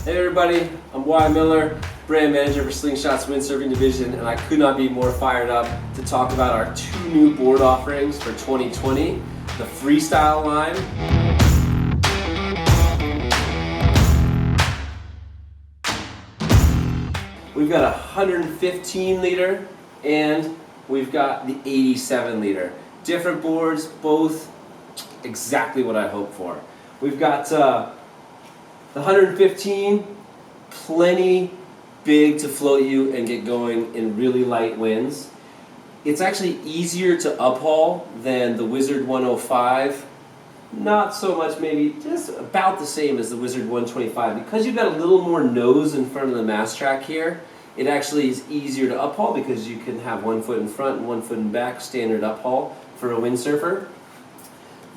Hey everybody, I'm Wyatt Miller, Brand Manager for Slingshot's Windsurfing Division, and I could not be more fired up to talk about our two new board offerings for 2020, the FREESTYLE line. We've got a 115 liter and we've got the 87 liter. Different boards, both exactly what I hoped for. We've got the 115, plenty big to float you and get going in really light winds. It's actually easier to uphaul than the Wizard 105. Not so much, maybe just about the same as the Wizard 125. Because you've got a little more nose in front of the mast track here, it actually is easier to uphaul because you can have 1 foot in front and 1 foot in back, standard uphaul for a windsurfer.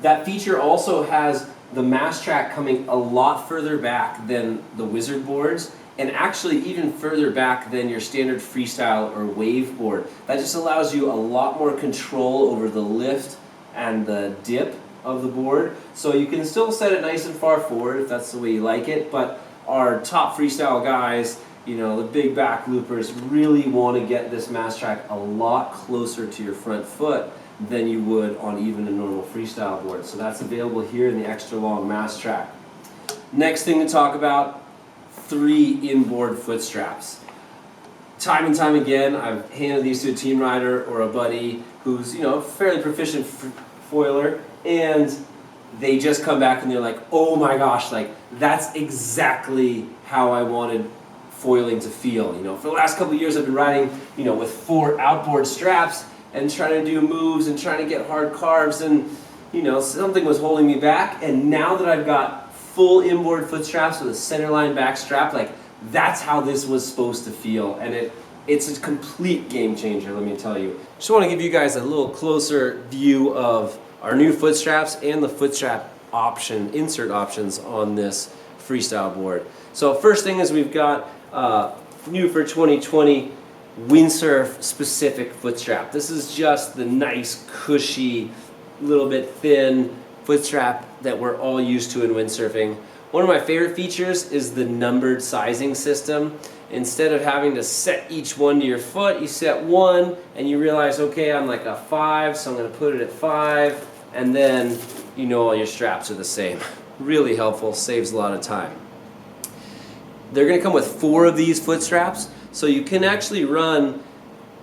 That feature also has the mast track coming a lot further back than the Wizard boards, and actually even further back than your standard freestyle or wave board. That just allows you a lot more control over the lift and the dip of the board. So you can still set it nice and far forward if that's the way you like it, but our top freestyle guys, you know, the big back loopers, really want to get this mast track a lot closer to your front foot than you would on even a normal freestyle board. So that's available here in the extra long mast track. Next thing to talk about, 3 inboard foot straps. Time and time again, I've handed these to a team rider or a buddy who's, you know, a fairly proficient foiler, and they just come back and they're like, oh my gosh, like that's exactly how I wanted foiling to feel. You know, for the last couple of years I've been riding, you know, with 4 outboard straps and trying to do moves and trying to get hard carves, and you know, something was holding me back, and now that I've got full inboard foot straps with a centerline back strap, like that's how this was supposed to feel, and it's a complete game changer, let me tell you. Just want to give you guys a little closer view of our new foot straps and the foot strap option, insert options on this freestyle board. So first thing is we've got new for 2020 windsurf specific foot strap. This is just the nice, cushy, little bit thin foot strap that we're all used to in windsurfing. One of my favorite features is the numbered sizing system. Instead of having to set each one to your foot, you set one and you realize, okay, I'm like a 5, so I'm going to put it at 5, and then you know all your straps are the same. Really helpful, saves a lot of time. They're going to come with 4 of these foot straps, so you can actually run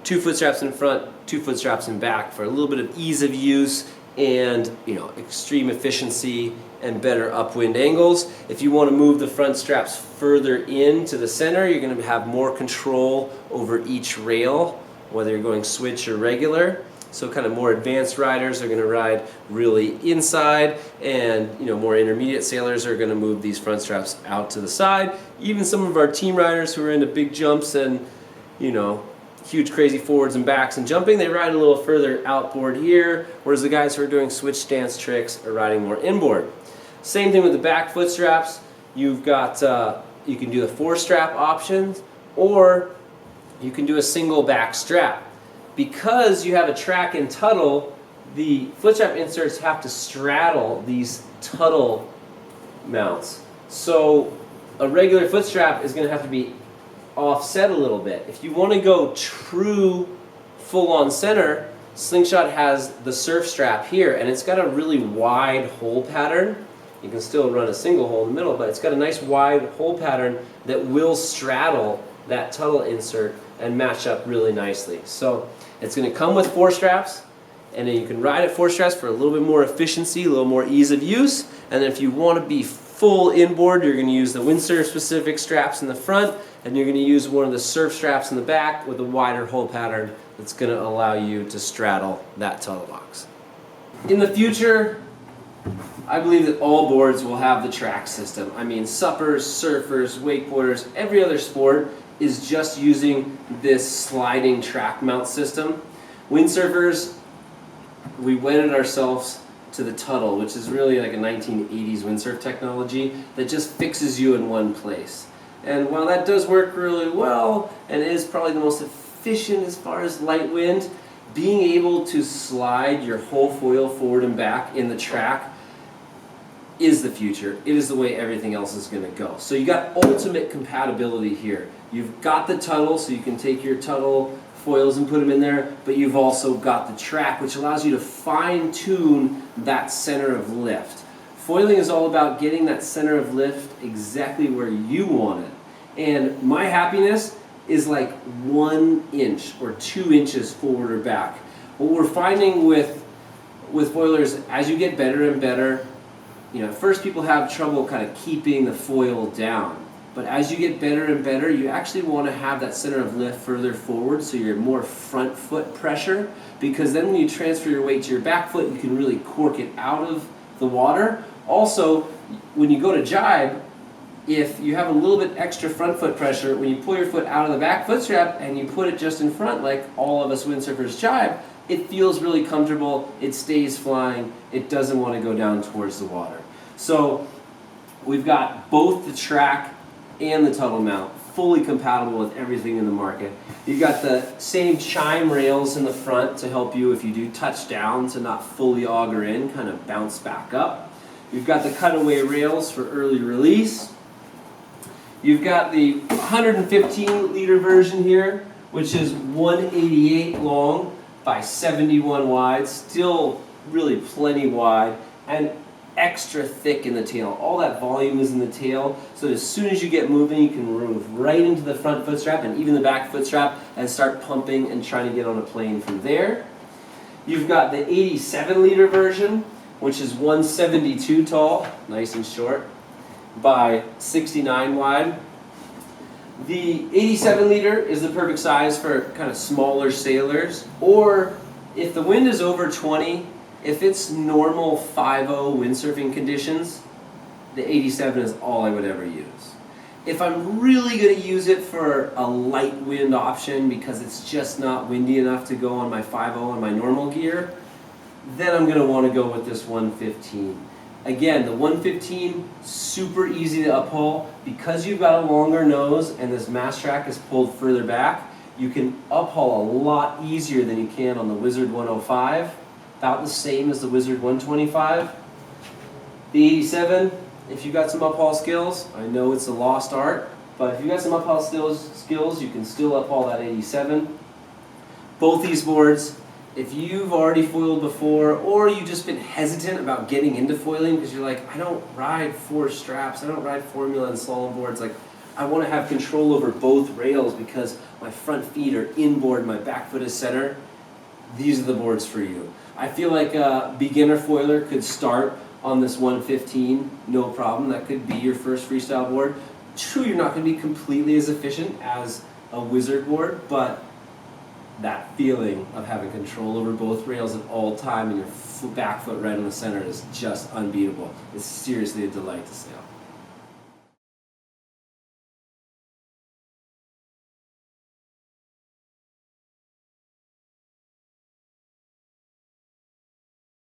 2 foot straps in front, 2 foot straps in back for a little bit of ease of use and, you know, extreme efficiency and better upwind angles. If you want to move the front straps further into the center, you're going to have more control over each rail, whether you're going switch or regular. So kind of more advanced riders are going to ride really inside, and you know, more intermediate sailors are going to move these front straps out to the side. Even some of our team riders who are into big jumps and, you know, huge crazy forwards and backs and jumping, they ride a little further outboard here, whereas the guys who are doing switch stance tricks are riding more inboard. Same thing with the back foot straps. You've got, you can do the 4-strap options, or you can do a single back strap. Because you have a track and tuttle, the foot strap inserts have to straddle these tuttle mounts. So a regular foot strap is going to have to be offset a little bit. If you want to go true full-on center, Slingshot has the surf strap here, and it's got a really wide hole pattern. You can still run a single hole in the middle, but it's got a nice wide hole pattern that will straddle that tuttle insert and match up really nicely. So it's going to come with 4 straps, and then you can ride at 4 straps for a little bit more efficiency, a little more ease of use. And then if you want to be full inboard, you're going to use the windsurf specific straps in the front, and you're going to use one of the surf straps in the back with a wider hole pattern that's going to allow you to straddle that tuttle box. In the future, I believe that all boards will have the track system. I mean, suppers, surfers, wakeboarders, every other sport is just using this sliding track mount system. Windsurfers, we wedded ourselves to the tuttle, which is really like a 1980s windsurf technology that just fixes you in one place. And while that does work really well and is probably the most efficient as far as light wind, being able to slide your whole foil forward and back in the track is the future. It is the way everything else is going to go. So you got ultimate compatibility here. You've got the Tuttle, so you can take your Tuttle foils and put them in there, but you've also got the track, which allows you to fine-tune that center of lift. Foiling is all about getting that center of lift exactly where you want it. And my happiness is like 1 inch or 2 inches forward or back. What we're finding with foilers, as you get better and better, at first people have trouble kind of keeping the foil down. But as you get better and better, you actually want to have that center of lift further forward so you're more front foot pressure, because then when you transfer your weight to your back foot, you can really cork it out of the water. Also, when you go to jibe, if you have a little bit extra front foot pressure, when you pull your foot out of the back foot strap and you put it just in front like all of us windsurfers jibe, it feels really comfortable, it stays flying, it doesn't want to go down towards the water. So we've got both the track and the Tuttle mount fully compatible with everything in the market. You've got the same chime rails in the front to help you if you do touch down to not fully auger in, kind of bounce back up. You've got the cutaway rails for early release. You've got the 115 liter version here, which is 188 long by 71 wide, still really plenty wide, and extra thick in the tail. All that volume is in the tail, so as soon as you get moving, you can move right into the front foot strap and even the back foot strap and start pumping and trying to get on a plane from there. You've got the 87 liter version, which is 172 tall, nice and short, by 69 wide. The 87 liter is the perfect size for kind of smaller sailors, or if the wind is over 20, if it's normal 5.0 windsurfing conditions, the 87 is all I would ever use. If I'm really going to use it for a light wind option because it's just not windy enough to go on my 5.0 on my normal gear, then I'm going to want to go with this 115. Again, the 115, super easy to uphaul. Because you've got a longer nose and this mast track is pulled further back, you can uphaul a lot easier than you can on the Wizard 105. About the same as the Wizard 125. The 87, if you've got some uphaul skills, I know it's a lost art, but if you've got some uphaul skills, you can still uphaul that 87. Both these boards, if you've already foiled before, or you've just been hesitant about getting into foiling because you're like, I don't ride 4 straps, I don't ride formula and slalom boards, like I want to have control over both rails because my front feet are inboard, my back foot is center, these are the boards for you. I feel like a beginner foiler could start on this 115, no problem. That could be your first freestyle board. True, you're not going to be completely as efficient as a Wizard board, but that feeling of having control over both rails at all time and your back foot right on the center is just unbeatable. It's seriously a delight to sail.